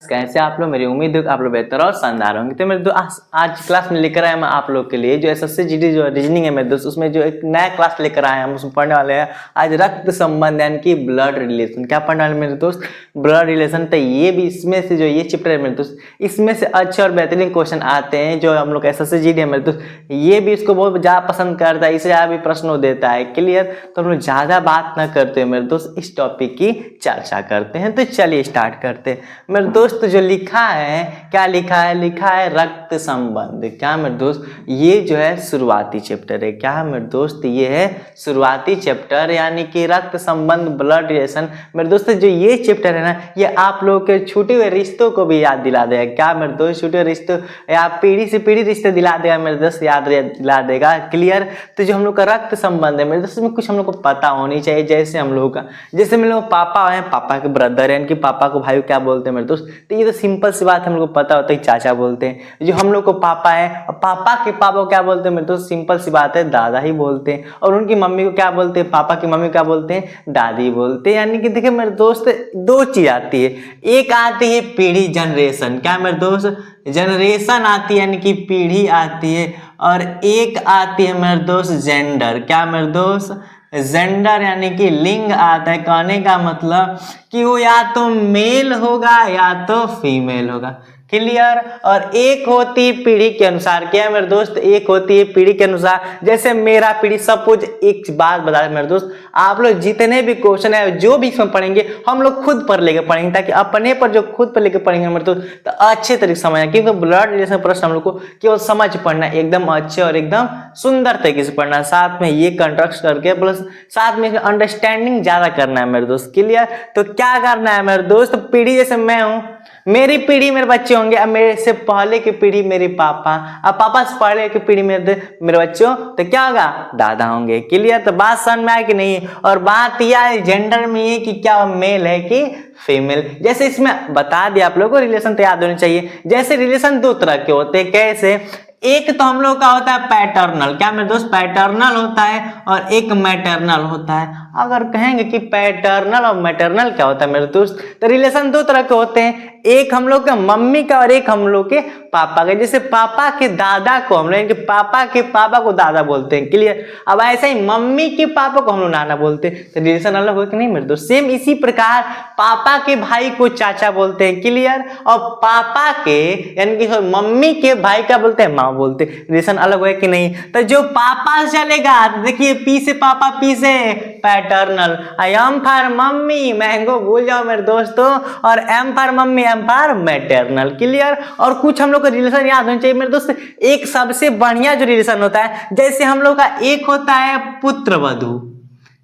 कैसे आप लोग, मेरी उम्मीद है कि आप लोग बेहतर और शानदार होंगे। तो मेरे दोस्त आज क्लास में लेकर आए मैं आप लोग के लिए जो एसएससी जीडी जो रीजनिंग है मेरे दोस्त, उसमें जो एक नया क्लास लेकर आए हैं हम उसमें पढ़ने वाले हैं आज रक्त संबंध यानी कि ब्लड रिलेशन। क्या पढ़ने वाले मेरे दोस्त? Blood relation. तो ये भी इसमें से जो ये चैप्टर है मेरे दोस्त, इसमें से अच्छे और बेहतरीन क्वेश्चन आते हैं जो हम लोग एसएससी जीडी है मेरे दोस्त, ये भी इसको बहुत ज़्यादा पसंद करता है, इससे ज़्यादा भी प्रश्न देता है। क्लियर? तो हम लोग ज़्यादा बात ना करते हैं मेरे दोस्त, इस टॉपिक की चर्चा करते हैं। तो चलिए स्टार्ट करते हैं मेरे दोस्त। जो लिखा है, क्या लिखा है? लिखा है रक्त संबंध। क्या मेरे दोस्त? ये जो है शुरुआती चैप्टर है। क्या मेरे दोस्त? ये है शुरुआती चैप्टर यानी कि रक्त संबंध ब्लड रिलेशन। मेरे दोस्त जो ये चैप्टर है ना, ये आप लोगों के छूटे हुए रिश्तों को भी याद दिला देगा। क्या मेरे दोस्त? छूटे हुए रिश्तों या पीढ़ी से पीढ़ी रिश्ते दिला देगा मेरे दोस्त, याद दिला देगा। क्लियर? तो जो हम लोग का रक्त संबंध है मेरे दोस्त में कुछ हम लोग को पता होनी चाहिए। जैसे हम लोगों का, जैसे मेरे लोग पापा है, पापा के ब्रदर है, यानी कि पापा को भाई क्या बोलते हैं मेरे दोस्त? तो ये तो सिंपल सी बात हम लोग को पता होता है, चाचा बोलते हैं। जो हम लोग को पापा है, पापा के पापा को क्या बोलते हैं मेरे दोस्त? सिंपल सी बात है, दादा ही बोलते हैं। और उनकी मम्मी को क्या बोलते हैं? पापा की मम्मी को क्या बोलते हैं? दादी बोलते हैं। यानी कि देखिए मेरे दोस्त दो चीज आती है, एक आती है पीढ़ी जनरेशन। क्या मेरे दोस्त? जनरेशन आती है यानी कि पीढ़ी आती है, और एक आती है मेरे दोस्त जेंडर। क्या मेरे दोस्त? जेंडर यानी कि लिंग आता है। कहने का मतलब कि वो या तो मेल होगा या तो फीमेल होगा। क्लियर? और एक होती है पीढ़ी के अनुसार। क्या है मेरे दोस्त? एक होती है पीढ़ी के अनुसार। जैसे मेरा पीढ़ी, सपोज एक बात बता मेरे दोस्त, आप लोग जितने भी क्वेश्चन है जो भी इसमें पढ़ेंगे हम लोग खुद पर लेके पढ़ेंगे, ताकि अपने पर जो खुद पर लेके पढ़ेंगे मेरे दोस्त तो अच्छे तरीके से समझना। क्योंकि ब्लड रिलेशन प्रश्न हम लोग को केवल समझ पढ़ना, एकदम अच्छे और एकदम सुंदर तरीके से पढ़ना, साथ में ये कंट्रस्ट करके प्लस साथ में अंडरस्टैंडिंग ज्यादा करना है मेरे दोस्त। क्लियर? तो क्या करना है मेरे दोस्त? पीढ़ी जैसे मैं हूँ, मेरी पीढ़ी मेरे बच्चे होंगे, अब मेरे से पहले की पीढ़ी मेरे पापा, अब पापा से पहले की पीढ़ी मेरे बच्चों तो क्या होगा? दादा होंगे। क्लियर? तो बात समझ में आए कि नहीं? और बात यह है जेंडर में ये कि क्या मेल है कि फीमेल। जैसे इसमें बता दिया आप लोगों को, रिलेशन तो याद होने चाहिए। जैसे रिलेशन दो तरह के होते हैं। कैसे? एक तो हम लोग का होता है पैटर्नल। क्या मेरे दोस्त? पैटर्नल होता है, और एक मैटरनल होता है। अगर कहेंगे कि पैटर्नल और मैटरनल क्या होता है मेरे दोस्त, तो रिलेशन दो तरह के होते हैं, एक हम लोग के मम्मी का और एक हम लोग के पापा का। जैसे पापा के दादा को हम लोग पापा के पापा को दादा बोलते हैं। क्लियर? अब ऐसा ही मम्मी के पापा को हम लोग नाना बोलते हैं। तो रिलेशन अलग हो कि नहीं मेरे दोस्त? सेम इसी प्रकार पापा के भाई को चाचा बोलते हैं। क्लियर? और पापा के यानी कि मम्मी के भाई क्या बोलते हैं? माँ बोलते हैं। रिलेशन अलग है कि नहीं? तो जो पापा से चलेगा, देखिए पी से पापा, पी से paternal, M for mummy, mango भूल जाओ मेरे दोस्तों, और M for mummy, M for maternal. Clear? और कुछ हम लोग का रिलेशन याद होना चाहिए मेरे दोस्त। एक सबसे बढ़िया जो रिलेशन होता है, जैसे हम लोग का एक होता है पुत्र वधू।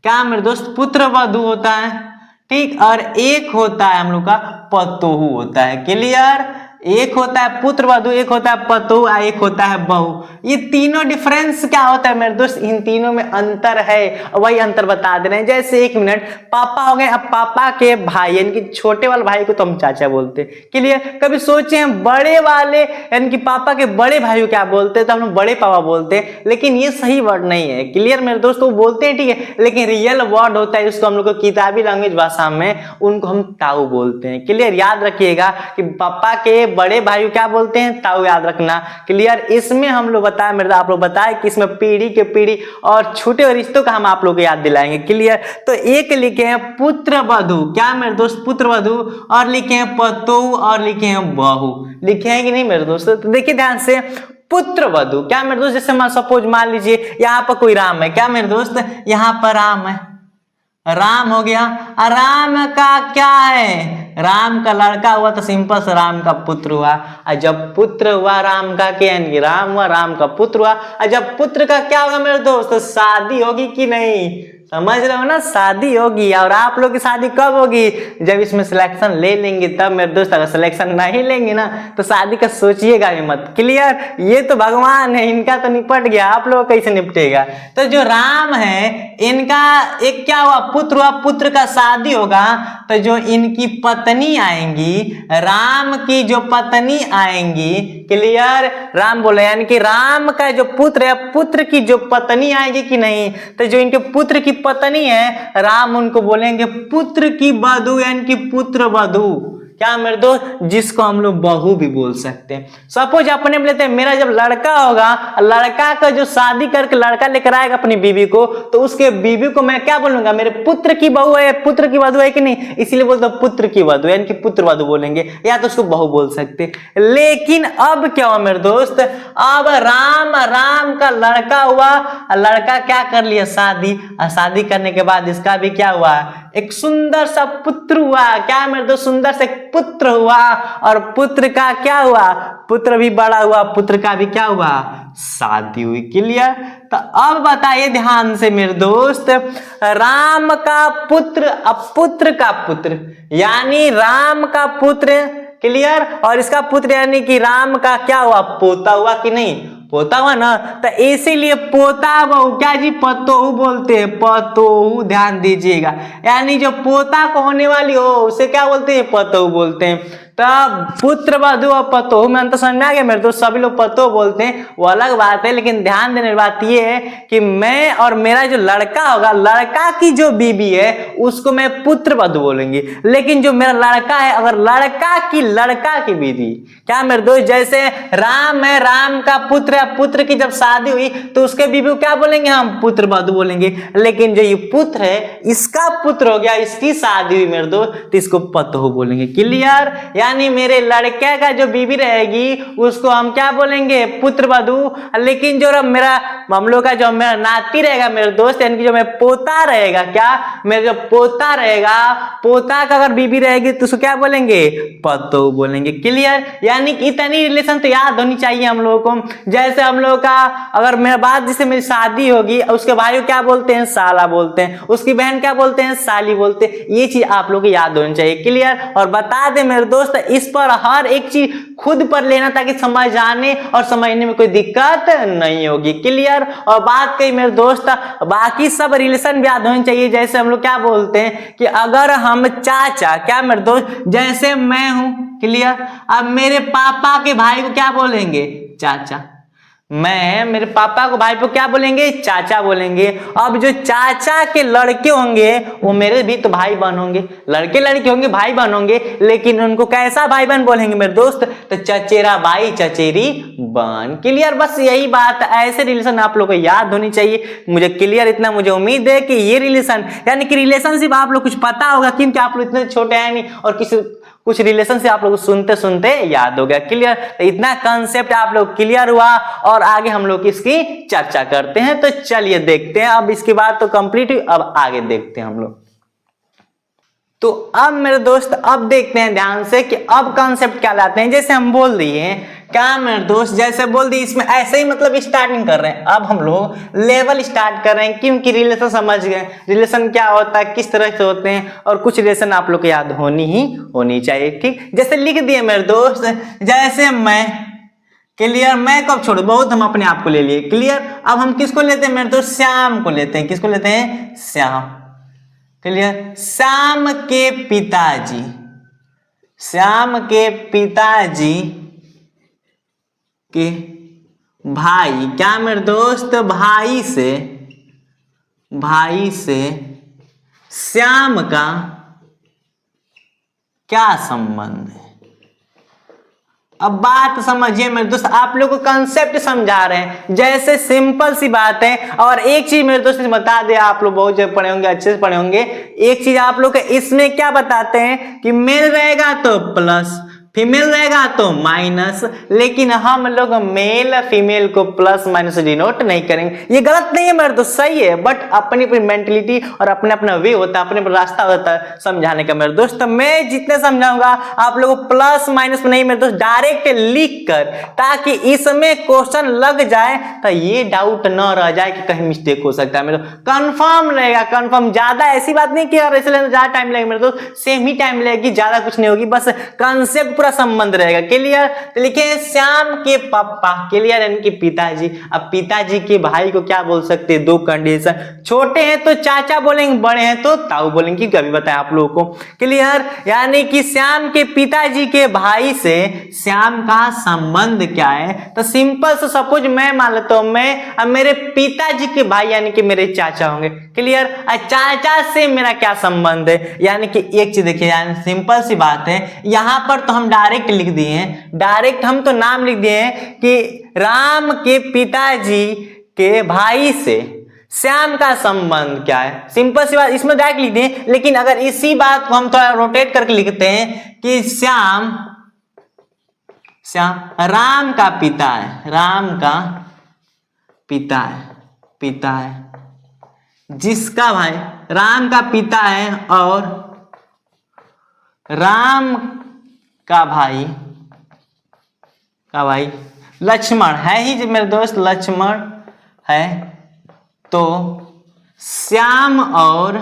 क्या मेरे दोस्त? पुत्र वधू होता है, ठीक। और एक होता है हम लोग का पतोहू होता है। क्लियर? एक होता है पुत्र वधू, एक होता है पतोहू, एक होता है बहू। ये तीनों डिफरेंस क्या होता है मेरे दोस्त? इन तीनों में अंतर है, वही अंतर बता दे रहे हैं। जैसे एक मिनट, पापा हो गए, अब पापा के भाई यानी कि छोटे वाले भाई को तो हम चाचा बोलते हैं। क्लियर? कभी सोचे हैं बड़े वाले यानी कि पापा के बड़े भाई को क्या बोलते हैं? तो हम लोग बड़े पापा बोलते हैं, लेकिन ये सही वर्ड नहीं है। क्लियर मेरे दोस्त? वो बोलते हैं ठीक है, लेकिन रियल वर्ड होता है जिसको हम लोग को किताबी लैंग्वेज भाषा में उनको हम ताऊ बोलते हैं। क्लियर? याद रखिएगा कि पापा के बड़े भाई को क्या बोलते हैं? ताऊ, याद रखना। क्लियर? इसमें हम लोग बताए मेरे, आप लोग बताए कि इसमें पीढ़ी के पीढ़ी और छूटे रिश्तों का हम आप लोग को याद दिलाएंगे। क्लियर? तो एक लिखे हैं पुत्र वधू। क्या मेरे दोस्त? पुत्र वधू, और लिखे हैं पतोहू, और लिखे हैं बहू। लिखे हैं कि नहीं मेरे दोस्त? तो देखिए ध्यान से, पुत्र वधू क्या मेरे दोस्त? जैसे मान सपोज मान लीजिए यहाँ पर कोई राम है। क्या मेरे दोस्त? यहाँ पर राम है, राम हो गया। राम का क्या है? राम का लड़का हुआ तो सिंपल से राम का पुत्र हुआ। और जब पुत्र हुआ राम का, क्या यानी राम हुआ, राम का पुत्र हुआ। और जब पुत्र का क्या होगा मेरे दोस्त? तो शादी होगी कि नहीं? समझ रहे हो ना? शादी होगी। और आप लोग की शादी कब होगी? जब इसमें सिलेक्शन ले लेंगे तब मेरे दोस्त। अगर सिलेक्शन नहीं लेंगे ना तो शादी का सोचिएगा भी मत। क्लियर? ये तो भगवान है, इनका तो निपट गया, आप लोग कैसे निपटेगा? तो जो राम है इनका एक क्या हुआ? पुत्र हुआ। पुत्र का शादी होगा तो जो इनकी पत्नी आएंगी, राम की जो पत्नी आएंगी, क्लियर? राम बोले यानी कि राम का जो पुत्र है, पुत्र की जो पत्नी आएगी कि नहीं? तो जो इनके पुत्र की पत्नी है, राम उनको बोलेंगे पुत्र की वधू यानी कि पुत्र वधू। क्या मेरे दोस्त, जिसको हम लोग बहू भी बोल सकते हैं। सपोज अपने लेते हैं, मेरा जब लड़का होगा, लड़का का जो शादी करके लड़का लेकर आएगा अपनी बीवी को, तो उसके बीवी को मैं क्या बोलूंगा, मेरे पुत्र की बहू है, पुत्र की वधू है कि नहीं, इसीलिए बोलते पुत्र की वधू, यानी कि पुत्र वधू बोलेंगे, या तो उसको बहू बोल सकते। लेकिन अब क्या हुआ मेरे दोस्त, अब राम का लड़का हुआ, लड़का क्या कर लिया, शादी, और शादी करने के बाद इसका भी क्या हुआ, एक सुंदर सा पुत्र हुआ। क्या मेरे दोस्त, सुंदर से पुत्र हुआ, और पुत्र का क्या हुआ, पुत्र भी बड़ा हुआ, पुत्र का भी क्या हुआ, शादी हुई। क्लियर। तो अब बताइए ध्यान से मेरे दोस्त, राम का पुत्र, अब पुत्र का पुत्र यानी राम का पुत्र, क्लियर, और इसका पुत्र यानी कि राम का क्या हुआ, पोता हुआ कि नहीं, पोता हुआ ना। तो इसीलिए पोता बहू क्या जी, पतोहू बोलते हैं, पतोहू, ध्यान दीजिएगा, यानी जो पोता को होने वाली हो उसे क्या बोलते हैं, पतोहू बोलते हैं। तब पुत्र वधू और पतोहू में अंतर समझ में आ गया मेरे दोस्त। सभी लोग पतोहू बोलते हैं, वो अलग बात है, लेकिन ध्यान देने की बात ये है कि मैं और मेरा जो लड़का होगा, लड़का की जो बीबी है उसको मैं पुत्र वधू बोलेंगे, लेकिन जो मेरा लड़का है, अगर लड़का की बीवी, क्या मेरे दोस्त, जैसे राम है, राम का पुत्र है, पुत्र की जब शादी हुई तो उसके बीवी को क्या बोलेंगे, हम पुत्र वधू बोलेंगे। लेकिन जो ये पुत्र है, इसका पुत्र हो गया, इसकी शादी हुई मेरे दोस्त, तो इसको पतोहू बोलेंगे। क्लियर। यानी मेरे लड़के का जो बीवी रहेगी उसको हम क्या बोलेंगे, पुत्र वधू। लेकिन जो मेरा हम लोग का जो मेरा नाती रहेगा मेरे दोस्त, यानी कि जो मेरा पोता रहेगा, क्या मेरा जो पोता रहेगा, पोता का अगर बीवी रहेगी तो उसको क्या बोलेंगे, पतोहू बोलेंगे। क्लियर। यानी कि इतनी रिलेशन तो याद होनी चाहिए हम लोगों को। जैसे हम लोग का अगर मेरा बात, जैसे मेरी शादी होगी, उसके भाई को क्या बोलते हैं, साला बोलते हैं, उसकी बहन क्या बोलते हैं, साली बोलते हैं। ये चीज आप लोग को याद होनी चाहिए। क्लियर। और बता दे मेरे दोस्त, इस पर हर एक चीज खुद पर लेना ताकि समझ आने और समझने में कोई दिक्कत नहीं होगी। क्लियर। और बात कही मेरे दोस्त, बाकी सब रिलेशन भी याद होनी चाहिए। जैसे हम लोग क्या बोलते हैं कि अगर हम चाचा, क्या मेरे दोस्त, जैसे मैं हूं, क्लियर, अब मेरे पापा के भाई को क्या बोलेंगे, चाचा। मैं मेरे पापा को, भाई को क्या बोलेंगे, चाचा बोलेंगे। अब जो चाचा के लड़के होंगे वो मेरे भी तो भाई बहन होंगे, लड़के लड़के होंगे, भाई बहन होंगे, लेकिन उनको कैसा भाई बहन बोलेंगे मेरे दोस्त, तो चचेरा भाई चचेरी बहन। क्लियर। बस यही बात, ऐसे रिलेशन आप लोग को याद होनी चाहिए। मुझे क्लियर, इतना मुझे उम्मीद है कि ये रिलेशन, यानी कि रिलेशनशिप आप लोग कुछ पता होगा, क्योंकि आप लोग इतने छोटे हैं नहीं, और कुछ रिलेशन से आप लोग सुनते सुनते याद हो गया। क्लियर। तो इतना कंसेप्ट आप लोग क्लियर हुआ, और आगे हम लोग इसकी चर्चा करते हैं। तो चलिए देखते हैं, अब इसके बाद तो कंप्लीट हुई, अब आगे देखते हैं हम लोग। तो अब मेरे दोस्त, अब देखते हैं ध्यान से कि अब कॉन्सेप्ट क्या लाते हैं। जैसे हम बोल दिए हैं, क्या मेरे दोस्त, जैसे बोल दिए, इसमें ऐसे ही मतलब स्टार्टिंग कर रहे हैं। अब हम लोग लेवल स्टार्ट कर रहे हैं, क्योंकि रिलेशन समझ गए, रिलेशन क्या होता है, किस तरह से होते हैं, और कुछ रिलेशन आप लोग को याद होनी चाहिए। ठीक। जैसे लिख दिए मेरे दोस्त, जैसे मैं, क्लियर, मैं कब छोड़ो, बहुत हम अपने आप को ले लिए। क्लियर। अब हम किसको लेते हैं मेरे दोस्त, श्याम को लेते हैं। किसको लेते हैं, श्याम। क्लियर। श्याम के पिताजी, श्याम के पिताजी के भाई, क्या मेरे दोस्त, भाई से श्याम का क्या संबंध है। अब बात समझिए मेरे दोस्त, आप लोग को कंसेप्ट समझा रहे हैं, जैसे सिंपल सी बात है। और एक चीज मेरे दोस्त बता दे, आप लोग बहुत जगह पढ़े होंगे, अच्छे से पढ़े होंगे, एक चीज आप लोग इसमें क्या बताते हैं कि मेल रहेगा तो प्लस, फीमेल रहेगा तो माइनस, लेकिन हम लोग मेल फीमेल को प्लस माइनस से डिनोट नहीं करेंगे। ये गलत नहीं है मेरे दोस्त, सही है, बट अपनी अपनी मेंटलिटी और अपना अपना वे होता है, अपने अपना रास्ता होता है समझाने का मेरे दोस्त। तो मैं जितने समझाऊंगा आप लोगों को प्लस माइनस में नहीं मेरे दोस्त, डायरेक्ट लिख कर, ताकि इसमें क्वेश्चन लग जाए तो ये डाउट न रह जाए कि कहीं मिस्टेक हो सकता है मेरे दोस्त। कंफर्म रहेगा, कंफर्म। ज्यादा ऐसी बात नहीं कि यार इसलिए ज्यादा टाइम लगेगा मेरे दोस्त, सेम ही टाइम लगेगी, ज्यादा कुछ नहीं होगी, बस कंसेप्ट पूरा संबंध रहेगा। क्लियर? तो लिखे श्याम के पापा, क्लियर, यानी कि पिताजी। अब पिताजी के भाई को क्या बोल सकते हैं? दो कंडीशन, छोटे हैं तो चाचा बोलेंगे, बड़े हैं तो ताऊ बोलेंगे, क्योंकि अभी बताया आप लोगों को। क्लियर? यानी कि श्याम के पिताजी के भाई से श्याम का संबंध क्या है? तो सिंपल से सपोज मैं मान लेता हूं, मैं अब मेरे पिताजी के भाई यानी कि मेरे चाचा होंगे। क्लियर? चाचा से मेरा क्या संबंध है? यानी कि एक चीज देखिए, यानी सिंपल सी बात है, यहां पर तो हम डायरेक्ट लिख दिए हैं, डायरेक्ट हम तो नाम लिख दिए हैं कि राम के पिताजी के भाई से श्याम का संबंध क्या है। सिंपल सी बात, इसमें डायरेक्ट लिख दिए। लेकिन अगर इसी बात को हम थोड़ा रोटेट करके लिखते हैं कि श्याम राम का पिता है, राम का पिता है, जिसका भाई राम का पिता है और राम का भाई लक्ष्मण है ही मेरे दोस्त, लक्ष्मण है। तो श्याम और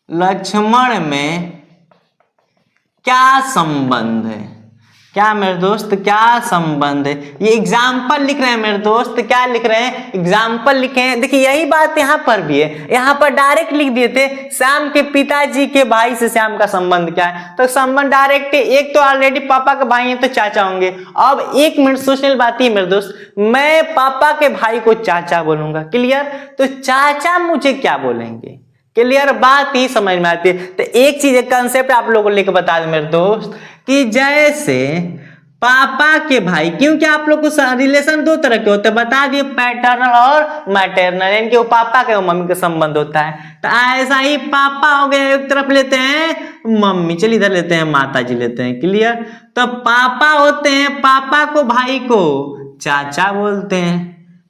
लक्ष्मण में क्या संबंध है? क्या मेरे दोस्त, क्या संबंध है? ये एग्जाम्पल लिख रहे हैं मेरे दोस्त, क्या लिख रहे हैं? एग्जाम्पल लिखे हैं। देखिए यही बात यहाँ पर भी है, यहाँ पर डायरेक्ट लिख दिए थे श्याम के पिताजी के भाई से श्याम का संबंध क्या है, तो संबंध डायरेक्ट है। एक तो ऑलरेडी पापा के भाई हैं तो चाचा होंगे। अब एक मिनट सोचने वाली बात है मेरे दोस्त, मैं पापा के भाई को चाचा बोलूंगा। क्लियर? तो चाचा मुझे क्या बोलेंगे? क्लियर? बात ही समझ में आती है। तो एक चीज, एक कंसेप्ट आप लोगों को लेकर बता दें मेरे दोस्त, कि जैसे पापा के भाई, क्योंकि आप लोग को रिलेशन दो तरह के होते हैं, बता दिए, पैटर्नल और मैटरनल, यानी कि वो पापा के और मम्मी का संबंध होता है। तो ऐसा ही पापा हो गए, एक तरफ लेते हैं मम्मी, चलिए इधर लेते हैं माता जी लेते हैं। क्लियर? तो पापा होते हैं, पापा को भाई को चाचा बोलते हैं।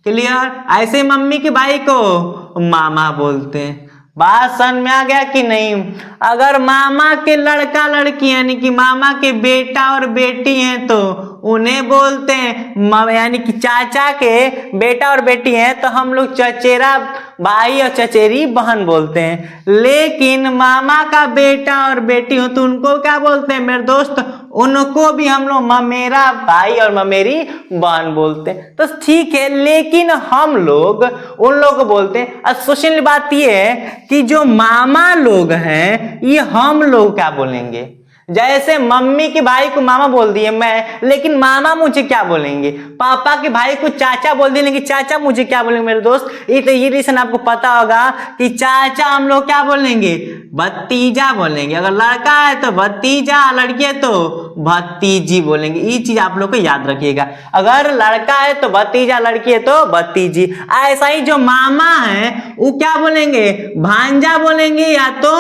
क्लियर? ऐसे मम्मी के भाई को मामा बोलते हैं। बात समझ में आ गया कि नहीं? अगर मामा के लड़का लड़की यानी कि मामा के बेटा और बेटी हैं तो उन्हें बोलते हैं, यानी कि चाचा के बेटा और बेटी हैं तो हम लोग चचेरा भाई और चचेरी बहन बोलते हैं। लेकिन मामा का बेटा और बेटी हो तो उनको क्या बोलते हैं मेरे दोस्त? उनको भी हम लोग ममेरा भाई और ममेरी बहन बोलते हैं। तो ठीक है, लेकिन हम लोग उन लोग को बोलते हैं। अब सोचने वाली बात ये है कि जो मामा लोग हैं ये हम लोग क्या बोलेंगे? जैसे मम्मी के भाई को मामा बोल दिए मैं, लेकिन मामा मुझे क्या बोलेंगे? पापा के भाई को चाचा बोल दिए, लेकिन चाचा मुझे क्या बोलेंगे मेरे दोस्त? ये रीजन आपको पता होगा कि चाचा हम लोग क्या बोलेंगे? भतीजा बोलेंगे। अगर लड़का है तो भतीजा, लड़की है तो भतीजी बोलेंगे। ये चीज आप लोग को याद रखिएगा। अगर लड़का है तो भतीजा, लड़की है तो भतीजी। ऐसा ही जो मामा है वो क्या बोलेंगे? भांजा बोलेंगे या तो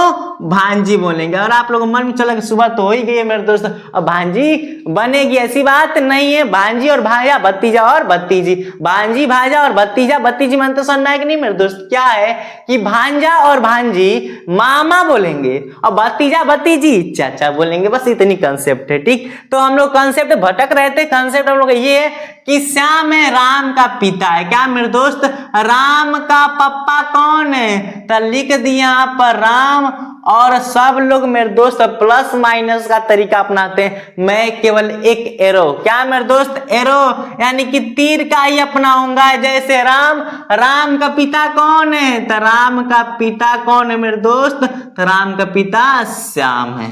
भांजी बोलेंगे। और आप लोगों को मन में चला कि सुबह तो हो ही गई है मेरे दोस्त, अब भांजी बनेगी, ऐसी बात नहीं है। भांजी और भांजा, भतीजा और भतीजी, भांजी भांजा और भतीजा भतीजी मन तो सुनना है कि नहीं मेरे दोस्त? क्या है कि भांजा और भांजी मामा बोलेंगे और भतीजा भतीजी चाचा बोलेंगे। बस इतनी कंसेप्ट है। ठीक, तो हम लोग कंसेप्ट भटक रहे थे। कंसेप्ट हम लोग ये है कि श्याम है राम का पिता है। क्या मेरे दोस्त? राम का पप्पा कौन है? तो लिख दिया यहाँ पर राम। और सब लोग मेरे दोस्त प्लस माइनस का तरीका अपनाते हैं। मैं केवल एक एरो, क्या मेरे दोस्त? एरो यानी कि तीर का ही अपनाऊंगा। जैसे राम का पिता कौन है? तो राम का पिता कौन है मेरे दोस्त? तो राम का पिता श्याम है।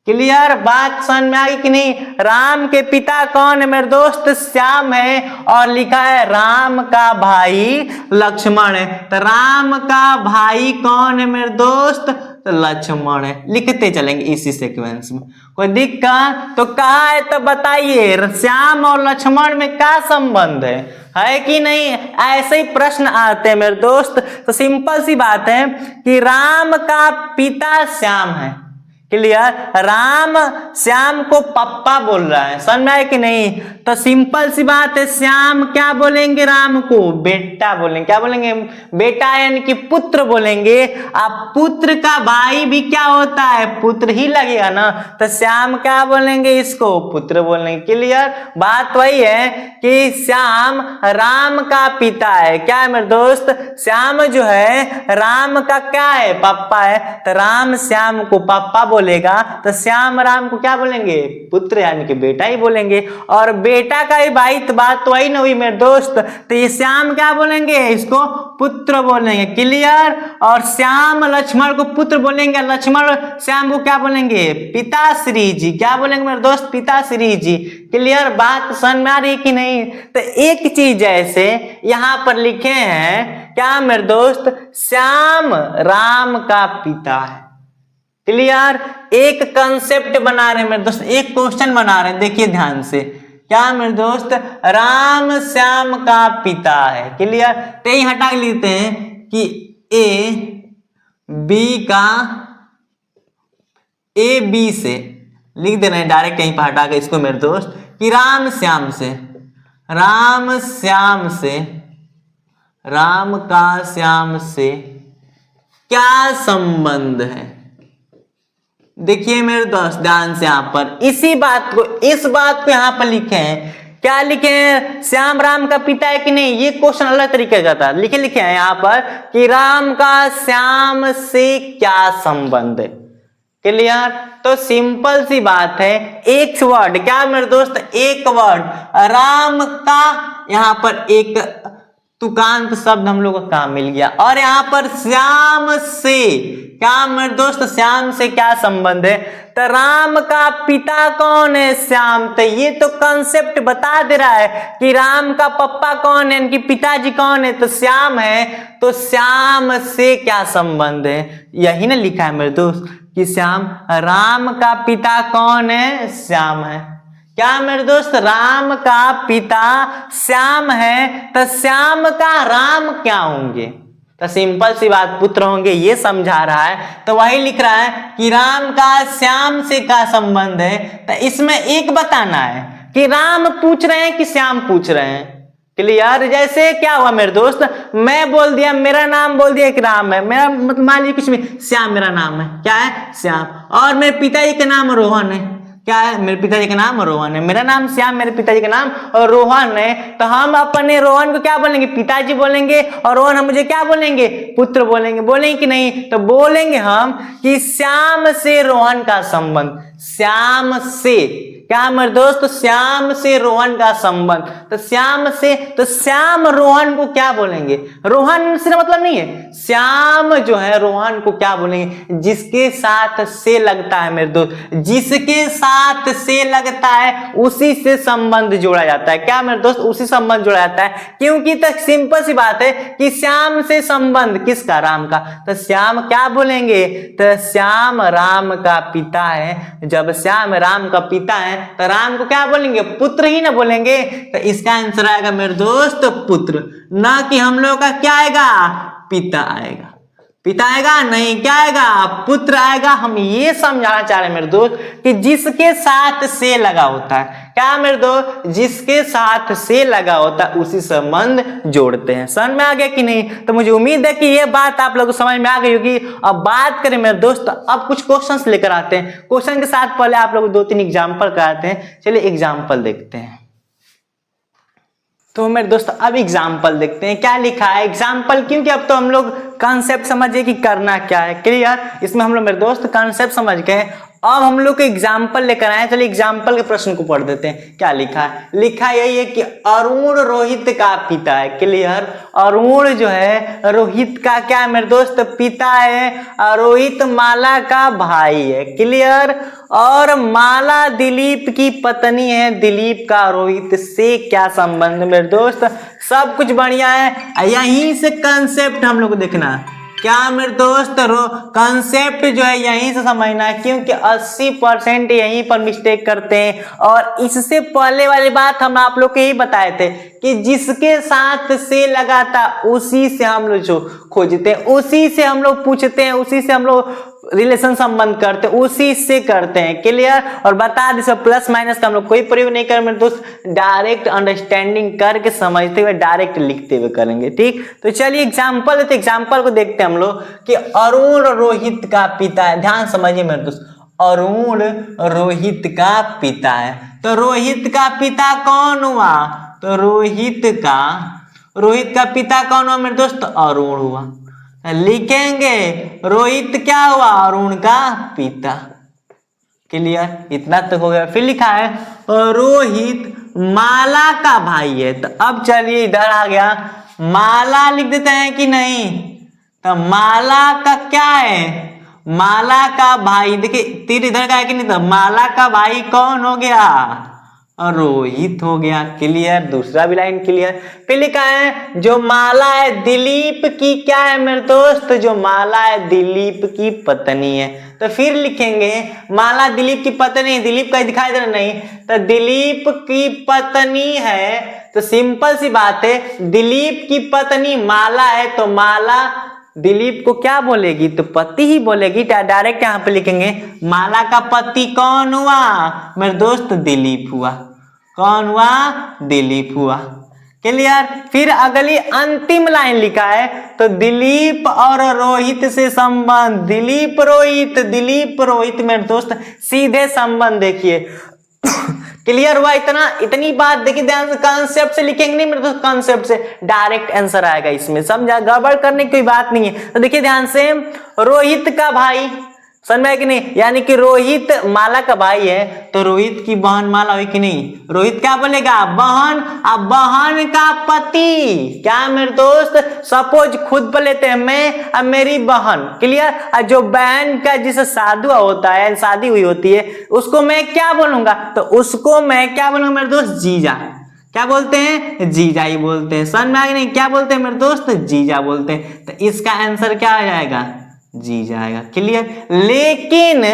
क्लियर? बात समझ में आ गई कि नहीं? राम के पिता कौन है मेरे दोस्त? श्याम है। और लिखा है राम का भाई लक्ष्मण है। तो राम का भाई कौन है मेरे दोस्त? तो लक्ष्मण है। लिखते चलेंगे इसी सीक्वेंस में, कोई दिक्कत? तो कहा है तो बताइए, श्याम और लक्ष्मण में क्या संबंध है कि नहीं? ऐसे ही प्रश्न आते हैं मेरे दोस्त। तो सिंपल सी बात है कि राम का पिता श्याम है। क्लियर? राम श्याम को पप्पा बोल रहा है, समझ में आया कि नहीं? तो सिंपल सी बात है, श्याम क्या बोलेंगे? राम को बेटा बोलेंगे। क्या बोलेंगे? बेटा यानी कि पुत्र बोलेंगे। अब पुत्र का भाई भी क्या होता है? पुत्र ही लगेगा ना। तो श्याम क्या बोलेंगे? इसको पुत्र बोलेंगे। क्लियर? बात वही है कि श्याम राम का पिता है। क्या है मेरे दोस्त? श्याम जो है राम का क्या है? पप्पा है। तो राम श्याम को पप्पा बोले बोलेगा तो श्याम राम को क्या बोलेंगे? पुत्र यानी कि बेटा ही बोलेंगे। और बेटा का ही भाई तो बात तो वही ना हुई मेरे दोस्त, तो ये श्याम क्या बोलेंगे? इसको पुत्र बोलेंगे। क्लियर? और श्याम लक्ष्मण को पुत्र बोलेंगे, लक्ष्मण श्याम को क्या बोलेंगे? पिताश्री जी। क्या बोलेंगे मेरे दोस्त? पिताश्री जी। क्लियर? बात समझ में आ रही कि नहीं? तो एक चीज जैसे यहाँ पर लिखे हैं क्या मेरे दोस्त? श्याम राम का पिता है। क्लियर? एक कंसेप्ट बना रहे हैं मेरे दोस्त, एक क्वेश्चन बना रहे हैं, देखिए ध्यान से। क्या मेरे दोस्त? राम श्याम का पिता है। क्लियर? तो यही हटा के लिखते हैं कि ए बी से लिख दे रहे हैं डायरेक्ट यहीं पर हटा के इसको मेरे दोस्त, कि राम का श्याम से क्या संबंध है? देखिए मेरे दोस्त ध्यान से यहाँ पर इस बात को यहाँ पर लिखे हैं। क्या लिखे हैं? श्याम राम का पिता है कि नहीं? ये क्वेश्चन अलग तरीके का था। लिखे हैं यहाँ पर कि राम का श्याम से क्या संबंध है। क्लियर? तो सिंपल सी बात है, एक वर्ड, क्या मेरे दोस्त? एक वर्ड राम का, यहाँ पर एक तुकांत शब्द हम लोग को काम मिल गया। और यहाँ पर श्याम से, क्या मेरे दोस्त? श्याम से क्या संबंध है? तो राम का पिता कौन है? श्याम। तो ये तो कंसेप्ट बता दे रहा है कि राम का पप्पा कौन है, इनकी पिताजी कौन है? तो श्याम है। तो श्याम से क्या संबंध है? यही ना लिखा है मेरे दोस्त कि श्याम, राम का पिता कौन है? श्याम है। क्या मेरे दोस्त? राम का पिता श्याम है, तो श्याम का राम क्या होंगे? तो सिंपल सी बात, पुत्र होंगे, ये समझा रहा है। तो वही लिख रहा है कि राम का श्याम से क्या संबंध है। तो इसमें एक बताना है कि राम पूछ रहे हैं कि श्याम पूछ रहे हैं। क्लियर? जैसे क्या हुआ मेरे दोस्त, मैं बोल दिया, मेरा नाम बोल दिया कि राम है, मेरा मतलब मान लीजिए कुछ भी, श्याम मेरा नाम है। क्या है? श्याम। और मेरे पिताजी का नाम रोहन है। क्या है? मेरे पिताजी का नाम रोहन है। मेरा नाम श्याम, मेरे पिताजी का नाम और रोहन है। तो हम अपने रोहन को क्या बोलेंगे? पिताजी बोलेंगे। और रोहन हम मुझे क्या बोलेंगे? पुत्र बोलेंगे। बोलेंगे कि नहीं? तो बोलेंगे हम कि श्याम से रोहन का संबंध। श्याम से, क्या मेरे दोस्त? श्याम से रोहन का संबंध। तो श्याम से, तो श्याम रोहन को क्या बोलेंगे? रोहन से मतलब नहीं है, श्याम जो है रोहन को क्या बोलेंगे? जिसके साथ से लगता है मेरे दोस्त, जिसके साथ से लगता है उसी से संबंध जोड़ा जाता है। क्या मेरे दोस्त? उसी संबंध जोड़ा जाता है। क्योंकि तक सिंपल सी बात है कि श्याम से संबंध किसका? राम का। तो श्याम क्या बोलेंगे? तो श्याम राम का पिता है। जब श्याम राम का पिता है तो राम को क्या बोलेंगे? पुत्र ही ना बोलेंगे। तो इसका आंसर आएगा मेरे दोस्त पुत्र, ना कि हम लोग का क्या आएगा? पिता आएगा। पिता आएगा नहीं, क्या आएगा? पुत्र आएगा। हम ये समझाना चाह रहे हैं मेरे दोस्त कि जिसके साथ से लगा होता है, क्या मेरे दोस्त? जिसके साथ से लगा होता है उसी संबंध जोड़ते हैं। समझ में आ गया कि नहीं? तो मुझे उम्मीद है कि ये बात आप लोगों को समझ में आ गई होगी। अब बात करें मेरे दोस्त, अब कुछ क्वेश्चंस लेकर आते हैं। क्वेश्चन के साथ पहले आप लोग 2-3 एग्जाम्पल कराते हैं। चलिए एग्जाम्पल देखते हैं। तो मेरे दोस्त अब एग्जाम्पल देखते हैं क्या लिखा है। एग्जाम्पल क्योंकि अब तो हम लोग कॉन्सेप्ट समझे कि करना क्या है। क्लियर? इसमें हम लोग मेरे दोस्त कॉन्सेप्ट समझ गए। अब हम लोग को एग्जाम्पल लेकर आए। चलिए एग्जाम्पल के प्रश्न को पढ़ देते हैं। क्या लिखा है? लिखा यही है कि अरुण रोहित का पिता है। क्लियर? अरुण जो है रोहित का क्या है मेरे दोस्त? पिता है। रोहित माला का भाई है। क्लियर? और माला दिलीप की पत्नी है। दिलीप का रोहित से क्या संबंध मेरे दोस्त? सब कुछ बढ़िया है। यहीं से कंसेप्ट हम लोग को देखना है। क्या मेरे दोस्त? कंसेप्ट जो है यहीं से समझना है, क्योंकि 80% यहीं पर मिस्टेक करते हैं। और इससे पहले वाली बात हम आप लोग को यही बताए थे कि जिसके साथ से लगाता उसी से हम लोग जो खोजते हैं, उसी से हम लोग पूछते हैं, उसी से हम लोग रिलेशन संबंध करते हैं, उसी से करते हैं। क्लियर? और बता दें सब प्लस माइनस का हम लोग कोई प्रयोग नहीं करें मेरे दोस्त, डायरेक्ट अंडरस्टैंडिंग करके समझते हुए डायरेक्ट लिखते हुए करेंगे। ठीक? तो चलिए एग्जाम्पल देते, एग्जाम्पल को देखते हैं हम लोग कि अरुण रोहित का पिता है। ध्यान समझिए मेरे दोस्त, अरुण रोहित का पिता है। तो रोहित का पिता कौन हुआ? तो रोहित का पिता कौन हुआ मेरे दोस्त? अरुण हुआ। लिखेंगे रोहित क्या हुआ? अरुण का पिता। क्लियर, इतना तक हो गया। फिर लिखा है रोहित माला का भाई है। तो अब चलिए इधर आ गया, माला लिख देते हैं कि नहीं। तो माला का क्या है, माला का भाई, देखिए तीर इधर का है कि नहीं, तो माला का भाई कौन हो गया, रोहित हो गया। क्लियर, दूसरा भी लाइन क्लियर। फिर लिखा है जो माला है दिलीप की क्या है मेरे दोस्त, जो माला है दिलीप की पत्नी है। तो फिर लिखेंगे माला दिलीप की पत्नी, दिलीप का दिखाई दे रहा नहीं, तो दिलीप की पत्नी है। तो सिंपल सी बात है, दिलीप की पत्नी माला है, तो माला दिलीप को क्या बोलेगी, तो पति ही बोलेगी। डायरेक्ट यहां पे लिखेंगे माला का पति कौन हुआ मेरे दोस्त, दिलीप हुआ। कौन हुआ, दिलीप हुआ। क्लियर। फिर अगली अंतिम लाइन लिखा है, तो दिलीप और रोहित से संबंध, दिलीप रोहित मेरे दोस्त सीधे संबंध। देखिए क्लियर हुआ, इतनी बात देखिए ध्यान से, कॉन्सेप्ट से लिखेंगे नहीं मेरे दोस्त, कॉन्सेप्ट से डायरेक्ट आंसर आएगा इसमें, समझा, गड़बड़ करने की कोई बात नहीं है। तो देखिए ध्यान से, रोहित का भाई, समझ में आया कि नहीं, यानी कि रोहित माला का भाई है, तो रोहित की बहन माला हुई कि नहीं, रोहित क्या बोलेगा, बहन। अब बहन का पति क्या मेरे दोस्त, सपोज खुद पर लेते हैं मैं अब मेरी बहन। क्लियर। जो बहन का जिसे शादी होता है, शादी हुई होती है, उसको मैं क्या बोलूंगा, तो उसको मैं क्या बोलूंगा मेरे दोस्त, जीजा। क्या बोलते हैं, जीजा ही बोलते हैं। समझ में आ गया नहीं, क्या बोलते हैं मेरे दोस्त, जीजा बोलते हैं। तो इसका आंसर क्या आ जाएगा, जी जाएगा। क्लियर। लेकिन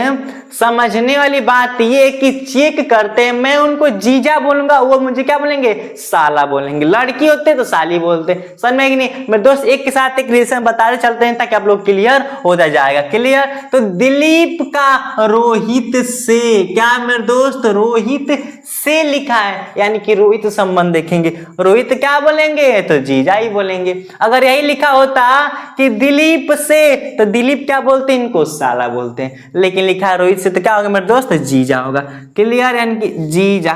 समझने वाली बात ये कि चेक करते हैं, मैं उनको जीजा बोलूंगा, वो मुझे क्या बोलेंगे, साला बोलेंगे। लड़की होते तो साली बोलते। समझ में कि नहीं मेरे दोस्त, एक के साथ एक रिलेशन बताते चलते हैं ताकि आप लोग क्लियर होता जाएगा। क्लियर। तो दिलीप का रोहित से, क्या मेरे दोस्त, रोहित से लिखा है, यानी कि रोहित संबंध देखेंगे, रोहित क्या बोलेंगे, तो जीजा ही बोलेंगे। अगर यही लिखा होता कि दिलीप से, तो दिलीप क्या बोलते हैं, इनको साला बोलते हैं। लेकिन लिखा है रोहित से, तो क्या होगा मेरे दोस्त, जीजा होगा। क्लियर, यानी कि जीजा।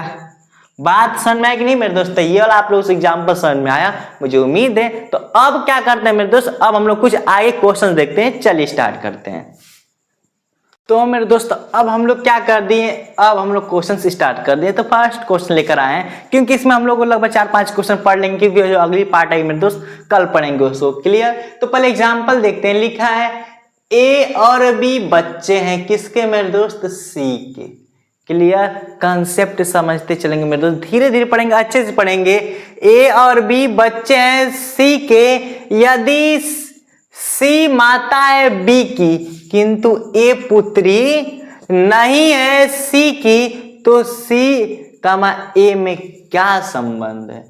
बात समझ में आया कि नहीं मेरे दोस्त, ये वाला आप लोग से एग्जाम्पल समझ में आया, मुझे उम्मीद है। तो अब क्या करते हैं मेरे दोस्त, अब हम लोग कुछ आगे क्वेश्चन देखते हैं। चलिए स्टार्ट करते हैं। तो मेरे दोस्त अब हम लोग क्या कर दिए, अब हम लोग क्वेश्चन स्टार्ट कर दिए। तो फर्स्ट क्वेश्चन लेकर आए हैं, क्योंकि इसमें हम लोग लगभग 4-5 क्वेश्चन पढ़ लेंगे, क्योंकि जो अगली पार्ट आएगी मेरे दोस्त कल पढ़ेंगे उसको। क्लियर। तो पहले एग्जांपल देखते हैं। लिखा है ए और बी बच्चे हैं किसके मेरे दोस्त, सी के। क्लियर। कंसेप्ट समझते चलेंगे मेरे दोस्त, धीरे धीरे पढ़ेंगे, अच्छे से पढ़ेंगे। ए और बी बच्चे हैं सी के, यदि सी माता है बी की किंतु ए पुत्री नहीं है सी की, तो सी का ए में क्या संबंध है,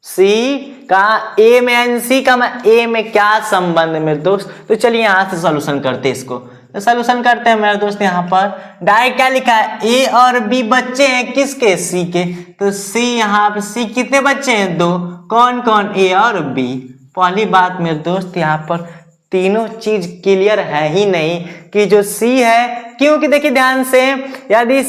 सी का ए में, यानी सी का ए में क्या संबंध है मेरे दोस्त। तो चलिए यहां से सॉल्यूशन करते हैं इसको। तो सॉल्यूशन करते हैं मेरे दोस्त। यहाँ पर डायरेक्ट क्या लिखा है, ए और बी बच्चे हैं किसके, सी के। तो सी, यहाँ पे सी कितने बच्चे हैं, 2। कौन कौन, ए और बी। पहली बात मेरे दोस्त, यहाँ पर तीनों चीज क्लियर है ही नहीं कि जो सी है, क्योंकि देखिए ध्यान से, यदि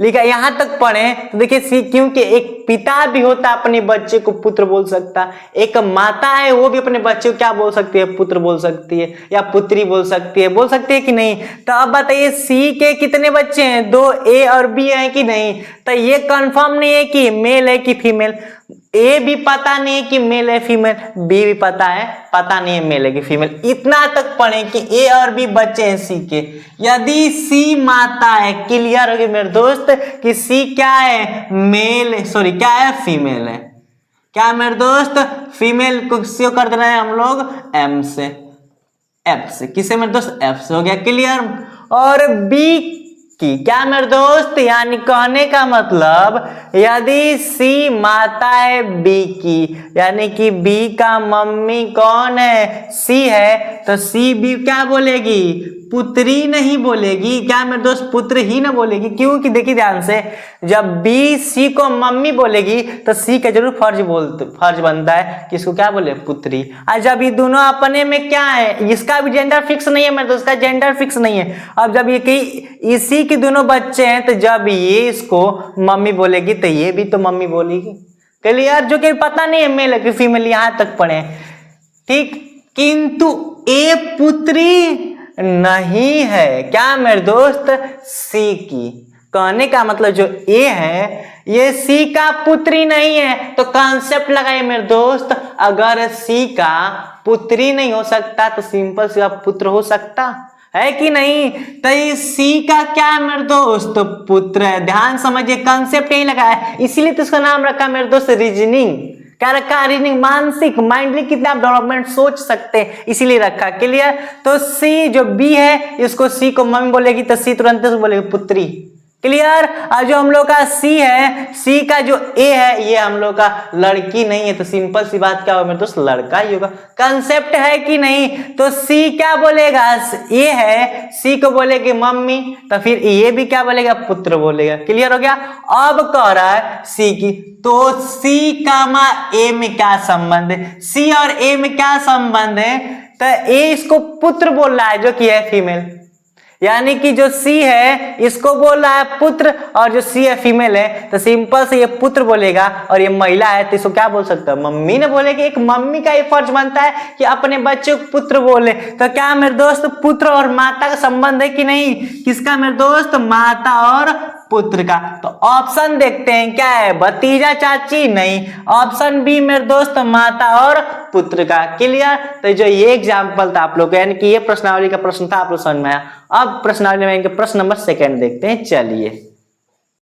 लिखा यहां तक पढ़े तो देखिए सी, क्योंकि एक पिता भी होता है अपने बच्चे को पुत्र बोल सकता, एक माता है वो भी अपने बच्चे को क्या बोल सकती है, पुत्र बोल सकती है या पुत्री बोल सकती है कि नहीं। तो अब बताइए सी के कितने बच्चे हैं, 2, ए और बी है कि नहीं। तो ये कंफर्म नहीं है कि मेल है कि फीमेल, ए भी पता नहीं है कि मेल है फीमेल, बी भी पता नहीं है मेल है कि फीमेल। इतना तक पढ़े कि ए और बी बच्चे हैं सी के, यदि सी माता है। क्लियर हो गया मेरे दोस्त कि सी क्या है, मेल, सॉरी क्या है, फीमेल है। क्या मेरे दोस्त, फीमेल को सी कर दे रहे हैं हम लोग एम से, एफ से, किसे मेरे दोस्त, एफ से हो गया। क्लियर। और बी की क्या मेरे दोस्त, यानी कहने का मतलब यदि सी माता है बी की, यानी कि बी का मम्मी कौन है, सी है, तो सी बी क्या बोलेगी, पुत्री नहीं बोलेगी। क्या मेरे दोस्त, पुत्र ही ना बोलेगी। क्योंकि देखिए ध्यान से, जब बी सी को मम्मी बोलेगी तो सी का जरूर फर्ज बनता है कि इसको क्या बोले, पुत्री। और जब ये दोनों अपने में क्या है, इसका भी जेंडर फिक्स नहीं है मेरे दोस्त, इसका जेंडर फिक्स नहीं है। अब जब ये कहीं इसी के दोनों बच्चे हैं, तो जब ये इसको मम्मी बोलेगी तो ये भी तो मम्मी बोलेगी। क्लियर। जो कि पता नहीं है मेल है कि फीमेल, यहां तक पढ़े ठीक। किंतु ए पुत्री नहीं है क्या मेरे दोस्त, सी की। कहने का मतलब जो ए है ये सी का पुत्री नहीं है। तो कॉन्सेप्ट लगाइए मेरे दोस्त, अगर सी का पुत्री नहीं हो सकता तो सिंपल सी पुत्र हो सकता है कि नहीं। तो ये सी का क्या है मेरे दोस्त, पुत्र है। ध्यान समझिए, कॉन्सेप्ट यही लगा है, इसीलिए तो इसका नाम रखा मेरे दोस्त रीजनिंग। क्या रखा, रीजनिंग, मानसिक, माइंडली कितना आप डेवलपमेंट सोच सकते हैं, इसीलिए रखा। क्लियर। तो सी जो बी है इसको सी को मम्मी बोलेगी तो सी तुरंत से बोलेगी पुत्री। क्लियर। और जो हम लोग का सी है, सी का जो ए है ये हम लोग का लड़की नहीं है, तो सिंपल सी बात क्या होगा मेरे दोस्त, लड़का ही होगा। कंसेप्ट है कि नहीं। तो सी क्या बोलेगा, ए है, सी को बोलेगी मम्मी, तो फिर ये भी क्या बोलेगा, पुत्र बोलेगा। क्लियर हो गया। अब कह रहा है सी की, तो सी कामा ए में क्या संबंध है, सी और ए में क्या संबंध है। तो ए इसको पुत्र बोल रहा है जो कि है फीमेल, यानी कि जो सी है इसको बोल रहा है पुत्र, और जो सी है फीमेल है तो सिंपल से ये पुत्र बोलेगा, और ये महिला है तो इसको क्या बोल सकता है, मम्मी ने बोलेगी। एक मम्मी का ये फर्ज बनता है कि अपने बच्चे को पुत्र बोले। तो क्या मेरे दोस्त पुत्र और माता का संबंध है कि नहीं, किसका मेरे दोस्त, माता और पुत्र का। तो ऑप्शन देखते हैं क्या है, भतीजा चाची, नहीं। ऑप्शन बी मेरे दोस्त, माता और पुत्र का। क्लियर। तो जो ये एग्जाम्पल था आप लोग का, यानी कि ये प्रश्नावली का प्रश्न था, आप लोग समझ में आया। अब प्रश्नावली में प्रश्न नंबर 2 देखते हैं, चलिए।